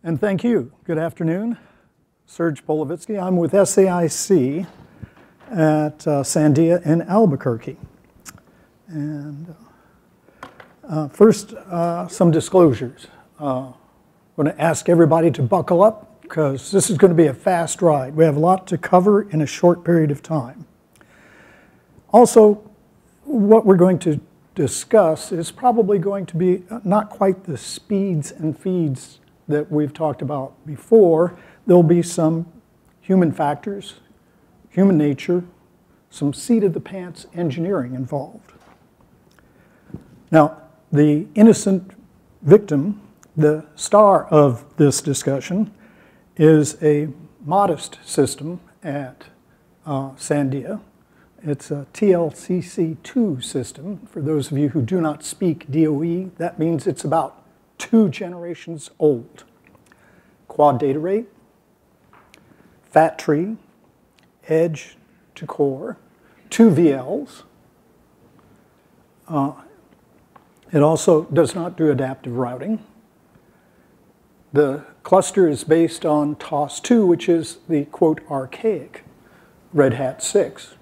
And thank you. Good afternoon. Serge Polevitzky. I'm with SAIC at Sandia in Albuquerque. And first, some disclosures. I'm going to ask everybody to buckle up because this is going to be a fast ride. We have a lot to cover in a short period of time. Also, what we're going to discuss is probably going to be not quite the speeds and feeds that we've talked about before. There'll be some human factors, human nature, some seat-of-the-pants engineering involved. Now, the innocent victim, the star of this discussion, is a modest system at Sandia. It's a TLCC2 system. For those of you who do not speak DOE, that means it's about 2 generations old. Quad data rate, fat tree, edge to core, 2 VLs. It also does not do adaptive routing. The cluster is based on TOS2, which is the, quote, archaic Red Hat 6.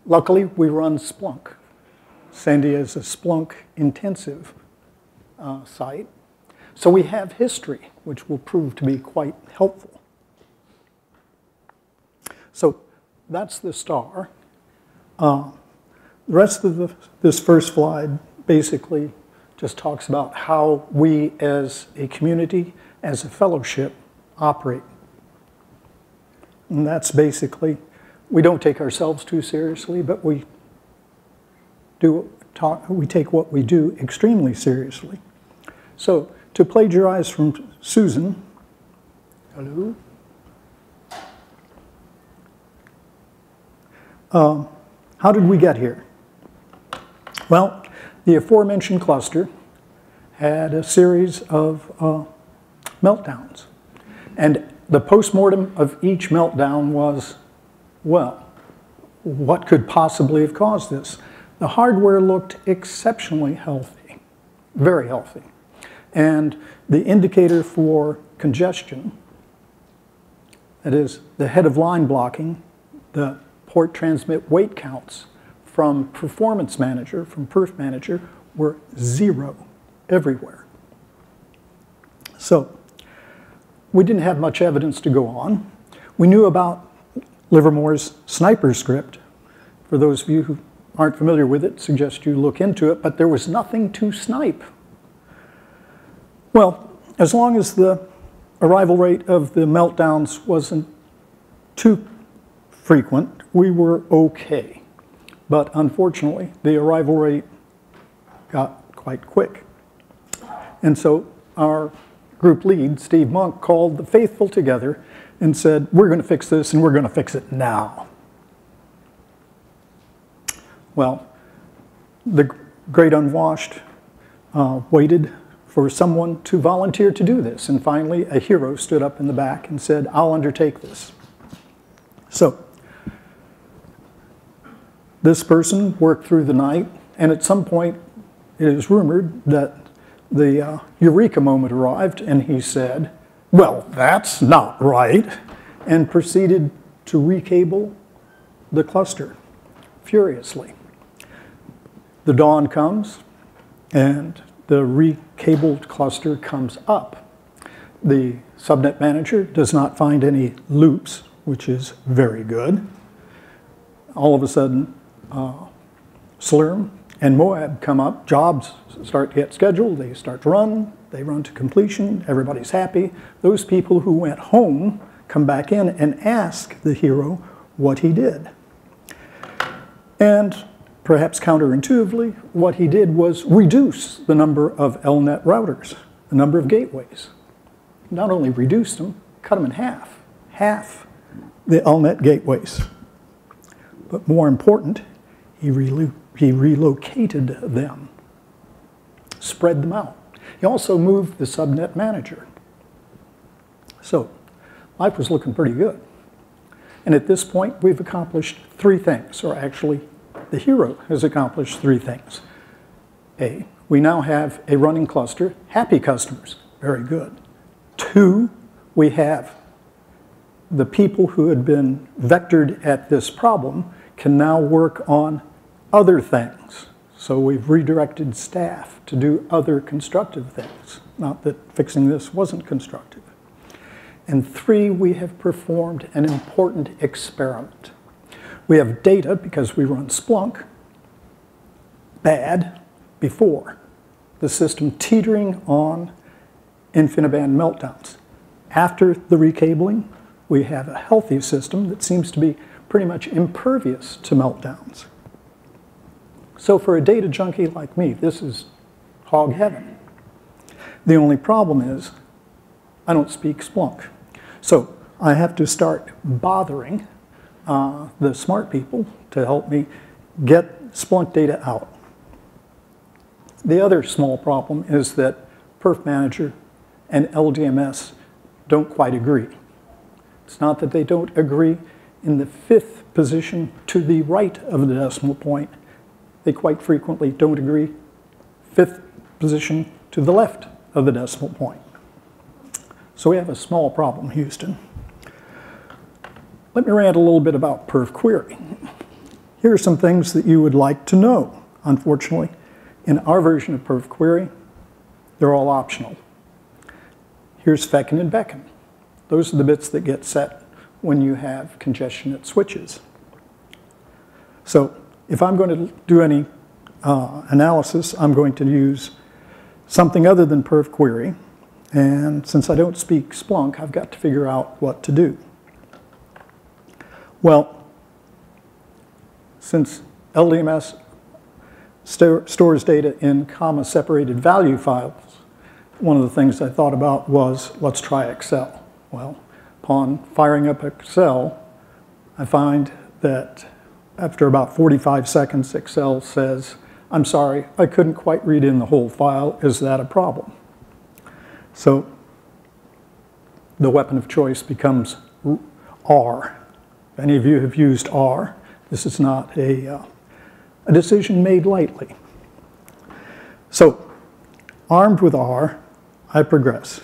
Luckily, we run Splunk. Sandia is a Splunk-intensive site. So we have history, which will prove to be quite helpful. So that's the star. The rest of this first slide basically just talks about how we as a community, as a fellowship, operate. And that's basically, we don't take ourselves too seriously, but we take what we do extremely seriously. So, to plagiarize from Susan, hello. How did we get here? Well, the aforementioned cluster had a series of meltdowns. And the postmortem of each meltdown was, well, what could possibly have caused this? The hardware looked exceptionally healthy, very healthy. And the indicator for congestion, that is the head of line blocking, the port transmit wait counts from Performance Manager, from Perf Manager, were 0 everywhere. So we didn't have much evidence to go on. We knew about Livermore's sniper script. For those of you who aren't familiar with it, suggest you look into it, but there was nothing to snipe. Well, as long as the arrival rate of the meltdowns wasn't too frequent, we were okay. But unfortunately, the arrival rate got quite quick. And so our group lead, Steve Monk, called the faithful together and said, we're going to fix this, and we're going to fix it now. Well, the great unwashed waited for someone to volunteer to do this. And finally, a hero stood up in the back and said, I'll undertake this. So this person worked through the night, and at some point, it is rumored that the eureka moment arrived, and he said, well, that's not right, and proceeded to recable the cluster furiously. The dawn comes, and the recabled cluster comes up. The subnet manager does not find any loops, which is very good. All of a sudden, Slurm and Moab come up, jobs start to get scheduled, they start to run, they run to completion, everybody's happy. Those people who went home come back in and ask the hero what he did. And perhaps counterintuitively, what he did was reduce the number of LNet routers, the number of gateways. Not only reduced them, cut them in half. Half the LNet gateways. But more important, he relocated them, spread them out. He also moved the subnet manager. So life was looking pretty good. And at this point, we've accomplished 3 things, or actually, the hero has accomplished 3 things. A, we now have a running cluster, happy customers. very good. 2, we have the people who had been vectored at this problem can now work on other things. So we've redirected staff to do other constructive things. Not that fixing this wasn't constructive. And 3, we have performed an important experiment. We have data, because we run Splunk, bad before. The system teetering on InfiniBand meltdowns. After the recabling, we have a healthy system that seems to be pretty much impervious to meltdowns. So for a data junkie like me, this is hog heaven. The only problem is I don't speak Splunk. So I have to start bothering the smart people to help me get Splunk data out. The other small problem is that Perf Manager and LDMS don't quite agree. It's not that they don't agree in the 5th position to the right of the decimal point. They quite frequently don't agree 5th position to the left of the decimal point. So we have a small problem, Houston. Let me rant a little bit about perfquery. Here are some things that you would like to know. Unfortunately, in our version of perfquery, they're all optional. Here's feckin' and beckin'. Those are the bits that get set when you have congestion at switches. So if I'm going to do any analysis, I'm going to use something other than perfquery. And since I don't speak Splunk, I've got to figure out what to do. Well, since LDMS stores data in comma-separated value files, one of the things I thought about was, let's try Excel. Well, upon firing up Excel, I find that after about 45 seconds, Excel says, I'm sorry, I couldn't quite read in the whole file. Is that a problem? So the weapon of choice becomes R. If any of you have used R, this is not a decision made lightly. So armed with R, I progress.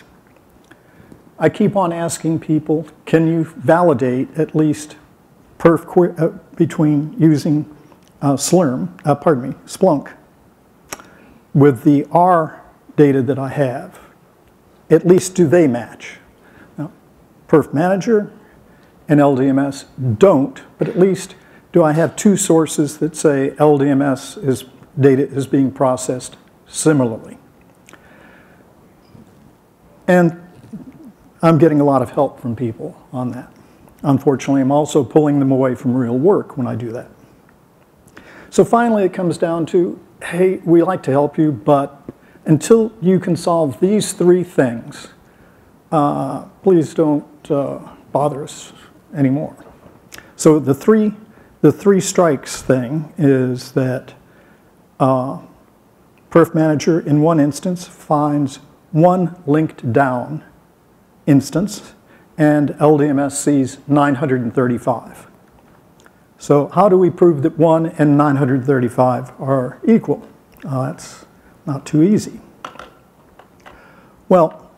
I keep on asking people, can you validate at least between using Splunk with the R data that I have? At least do they match? Now, Perf Manager and LDMS don't, but at least do I have 2 sources that say LDMS data is being processed similarly? And I'm getting a lot of help from people on that. Unfortunately, I'm also pulling them away from real work when I do that. So finally, it comes down to, hey, we like to help you, but until you can solve these 3 things, please don't bother us anymore. So the three strikes thing is that Perf Manager in one instance finds one linked down instance, and LDMS sees 935. So how do we prove that 1 and 935 are equal? That's not too easy. Well,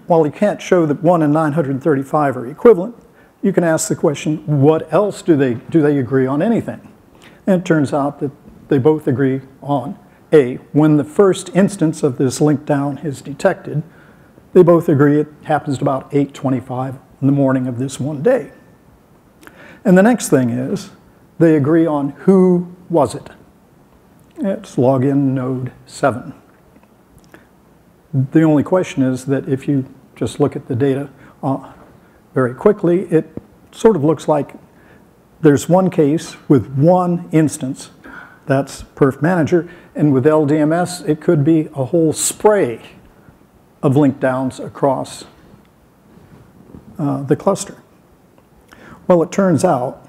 while you can't show that 1 and 935 are equivalent, you can ask the question, what else do they agree on anything? And it turns out that they both agree on A, when the first instance of this link down is detected, they both agree it happens at about 8:25 in the morning of this one day. And the next thing is, they agree on who was it. It's login node 7. The only question is that if you just look at the data very quickly, it sort of looks like there's one case with one instance, that's Perf Manager, and with LDMS, it could be a whole spray of link downs across the cluster. Well, it turns out,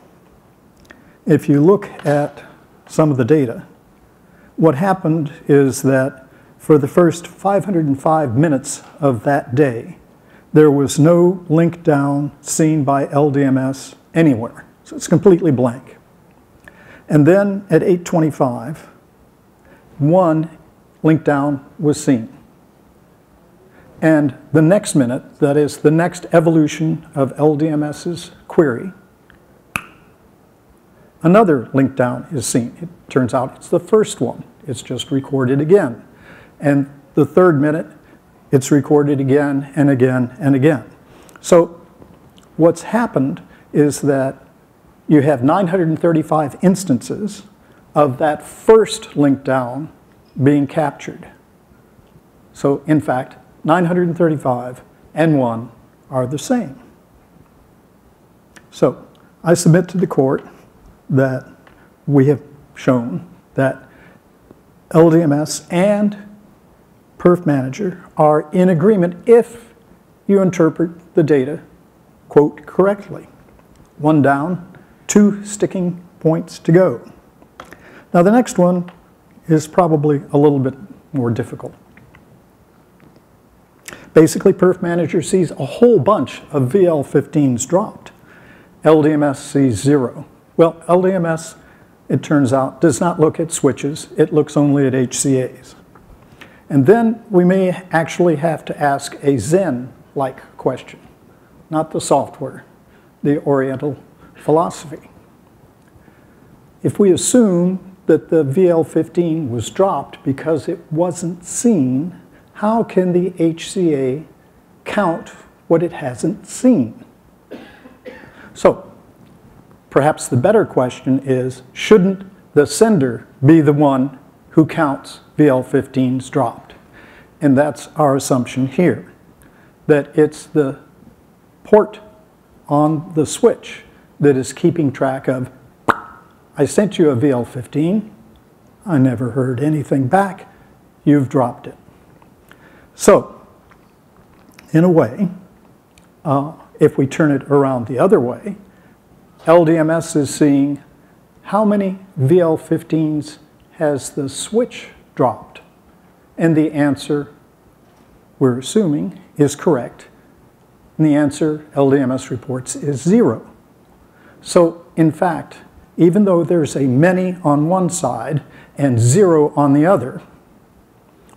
if you look at some of the data, what happened is that for the first 505 minutes of that day, there was no link down seen by LDMS anywhere. So it's completely blank. And then at 8:25, one link down was seen. And the next minute, that is the next evolution of LDMS's query, another link down is seen. It turns out it's the first one. It's just recorded again. And the third minute, it's recorded again and again and again. So what's happened is that you have 935 instances of that first link down being captured. So in fact, 935 and 1 are the same. So I submit to the court that we have shown that LDMS and Perf Manager are in agreement if you interpret the data, quote, correctly. 1 down, 2 sticking points to go. Now the next one is probably a little bit more difficult. Basically, Perf Manager sees a whole bunch of VL15s dropped. LDMS sees 0. Well, LDMS, it turns out, does not look at switches. It looks only at HCAs. And then we may actually have to ask a Zen-like question, not the software, the Oriental philosophy. If we assume that the VL15 was dropped because it wasn't seen, how can the HCA count what it hasn't seen? So perhaps the better question is, shouldn't the sender be the one who counts VL15s dropped? And that's our assumption here, that it's the port on the switch that is keeping track of, I sent you a VL15, I never heard anything back, you've dropped it. So, in a way, if we turn it around the other way, LDMS is seeing how many VL15s has the switch dropped. And the answer, we're assuming, is correct. And the answer, LDMS reports, is 0. So, in fact, even though there's a many on one side and 0 on the other,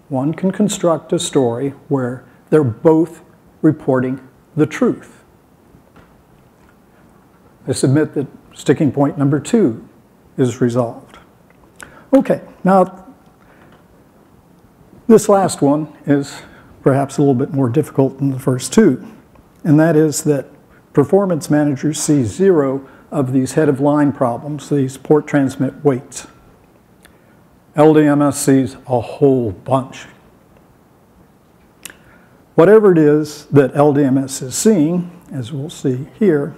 one can construct a story where they're both reporting the truth. I submit that sticking point number 2 is resolved. Okay, now this last one is perhaps a little bit more difficult than the first two, and that is that Performance Manager sees 0 of these head-of-line problems, these port transmit waits. LDMS sees a whole bunch. Whatever it is that LDMS is seeing, as we'll see here,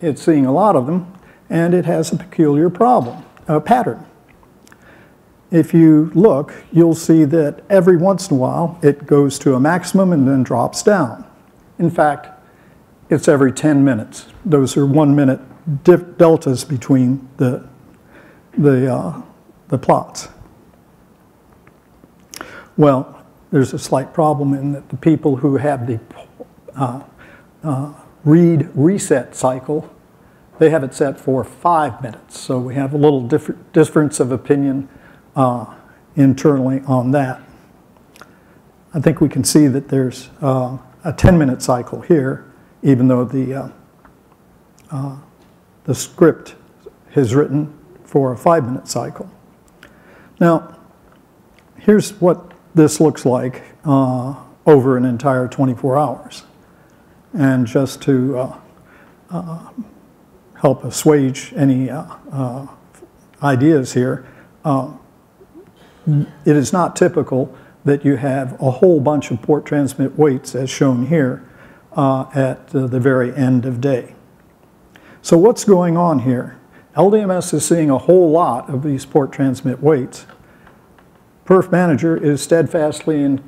it's seeing a lot of them, and it has a peculiar pattern. If you look, you'll see that every once in a while it goes to a maximum and then drops down. In fact, it's every 10 minutes. Those are 1-minute deltas between the plots. Well, there's a slight problem in that the people who have the read reset cycle, they have it set for 5 minutes. So we have a little difference of opinion internally on that. I think we can see that there's a 10-minute cycle here, even though the script is written for a 5-minute cycle. Now, here's what this looks like over an entire 24 hours. And just to help assuage any ideas here, it is not typical that you have a whole bunch of port transmit waits, as shown here, at the very end of day. So what's going on here? LDMS is seeing a whole lot of these port transmit waits. Perf Manager is steadfastly in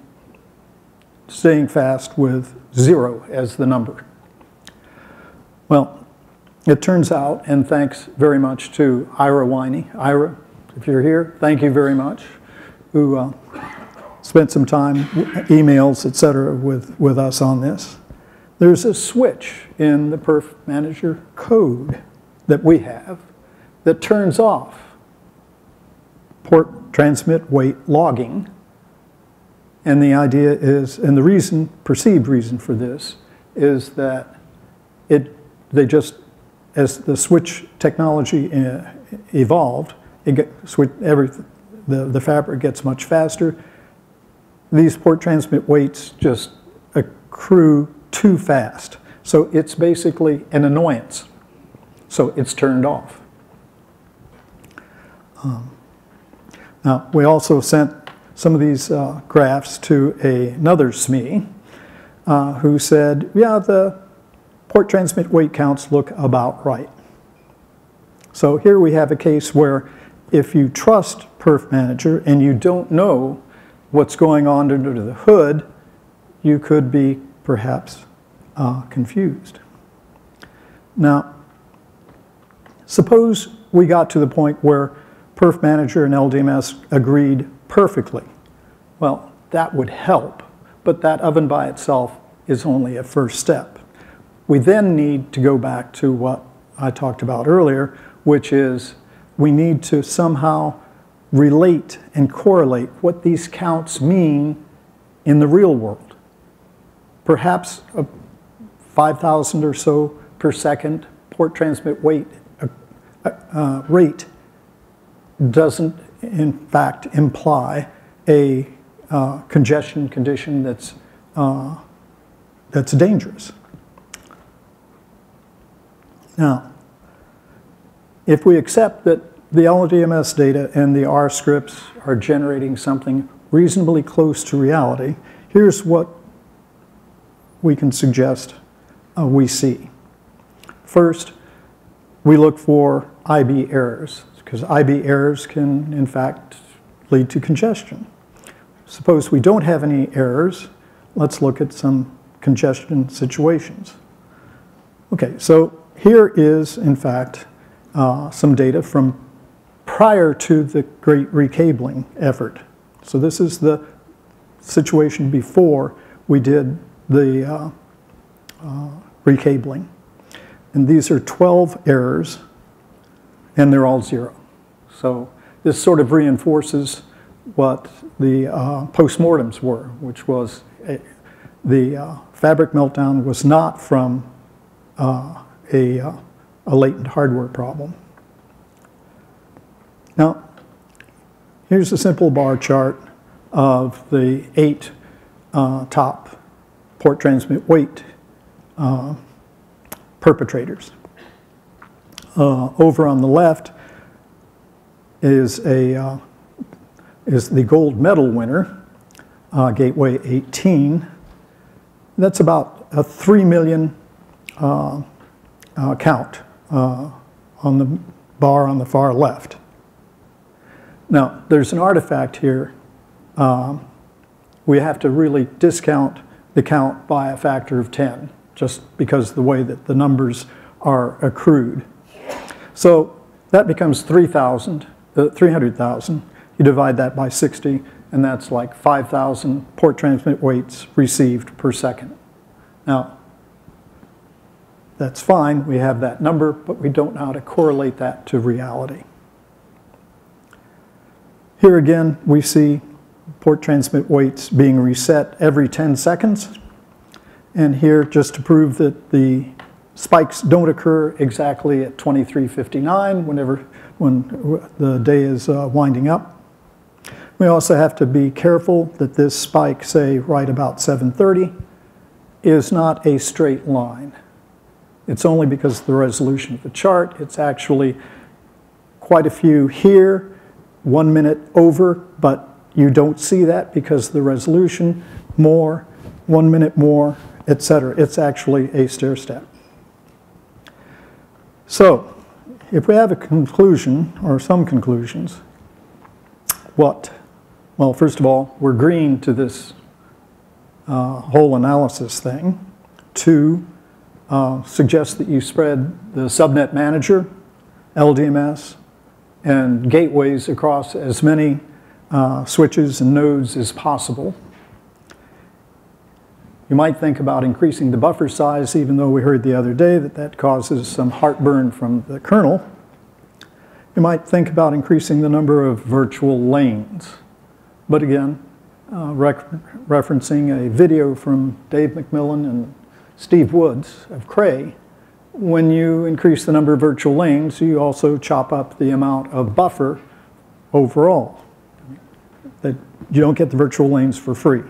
staying fast with 0 as the number. Well, it turns out, and thanks very much to Ira Winey. Ira, if you're here, thank you very much, who spent some time, emails, etc., with us on this. There's a switch in the Perf Manager code that we have that turns off port transmit wait logging And the idea is, and the reason, perceived reason for this, is that they just, as the switch technology evolved, the fabric gets much faster. These port transmit weights just accrue too fast. So it's basically an annoyance. So it's turned off. Now, we also sent some of these graphs to another SME who said, yeah, the port transmit weight counts look about right. So here we have a case where if you trust Perf Manager and you don't know what's going on under the hood, you could be perhaps confused. Now, suppose we got to the point where Perf Manager and LDMS agreed perfectly. Well, that would help, but that oven by itself is only a first step. We then need to go back to what I talked about earlier, which is we need to somehow relate and correlate what these counts mean in the real world. Perhaps a 5,000 or so per second port transmit weight rate doesn't in fact imply a congestion condition that's dangerous. Now, if we accept that the LDMS data and the R scripts are generating something reasonably close to reality, here's what we can suggest we see. First, we look for IB errors, because IB errors can, in fact, lead to congestion. Suppose we don't have any errors. Let's look at some congestion situations. Okay, so here is, in fact, some data from prior to the great recabling effort. So this is the situation before we did the recabling. And these are 12 errors, and they're all 0. So this sort of reinforces what the postmortems were, which was the fabric meltdown was not from a latent hardware problem. Now, here's a simple bar chart of the 8 top port transmit weight perpetrators. Over on the left is the gold medal winner, Gateway 18. That's about a 3 million count on the bar on the far left. Now, there's an artifact here. We have to really discount the count by a factor of 10, just because of the way that the numbers are accrued. So that becomes 300,000. You divide that by 60, and that's like 5,000 port transmit weights received per second. Now, that's fine. We have that number, but we don't know how to correlate that to reality. Here again, we see port transmit weights being reset every 10 seconds. And here, just to prove that the spikes don't occur exactly at 23:59 when the day is winding up. We also have to be careful that this spike, say, right about 7:30, is not a straight line. It's only because of the resolution of the chart. It's actually quite a few here, 1 minute over, but you don't see that because of the resolution, more, 1 minute more, etc. It's actually a stair step. So, if we have a conclusion, or some conclusions, what? Well, first of all, we're green to this whole analysis thing. 2, suggest that you spread the subnet manager, LDMS, and gateways across as many switches and nodes as possible. You might think about increasing the buffer size, even though we heard the other day that that causes some heartburn from the kernel. You might think about increasing the number of virtual lanes. But again, referencing a video from Dave McMillan and Steve Woods of Cray. When you increase the number of virtual lanes, you also chop up the amount of buffer overall. That you don't get the virtual lanes for free.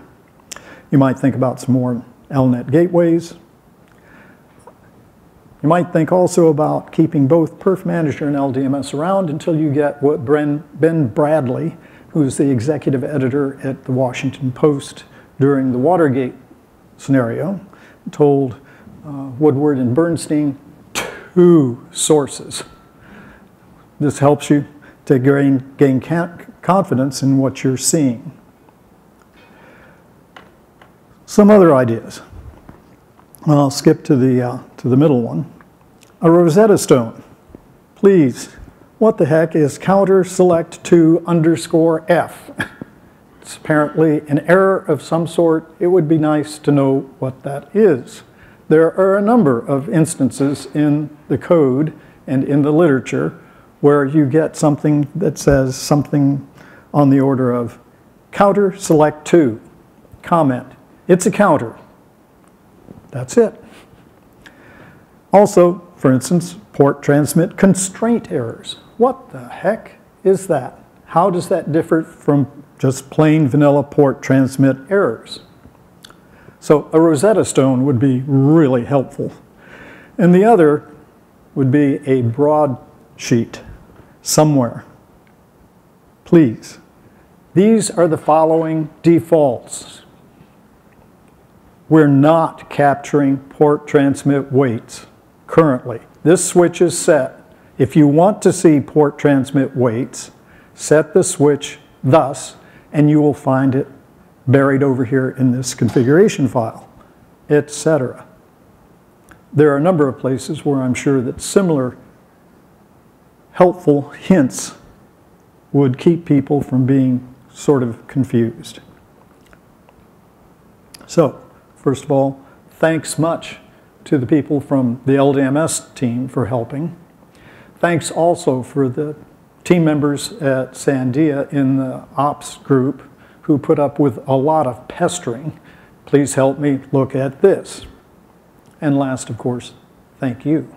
You might think about some more LNet gateways. You might think also about keeping both Perf Manager and LDMS around until you get what Ben Bradley, who's the executive editor at the Washington Post during the Watergate scenario, told Woodward and Bernstein 2 sources. This helps you to gain confidence in what you're seeing. Some other ideas. I'll skip to the middle one. A Rosetta Stone. Please, what the heck is counter select to _F? It's apparently an error of some sort. It would be nice to know what that is. There are a number of instances in the code and in the literature where you get something that says something on the order of counter select to, comment. It's a counter. That's it. Also, for instance, port transmit constraint errors. What the heck is that? How does that differ from just plain vanilla port transmit errors? So a Rosetta Stone would be really helpful. And the other would be a broadsheet somewhere. Please. These are the following defaults. We're not capturing port transmit weights currently. This switch is set. If you want to see port transmit weights, set the switch thus, and you will find it buried over here in this configuration file, etc. There are a number of places where I'm sure that similar helpful hints would keep people from being sort of confused. So, first of all, thanks much to the people from the LDMS team for helping. Thanks also for the team members at Sandia in the ops group who put up with a lot of pestering. Please help me look at this. And last, of course, thank you.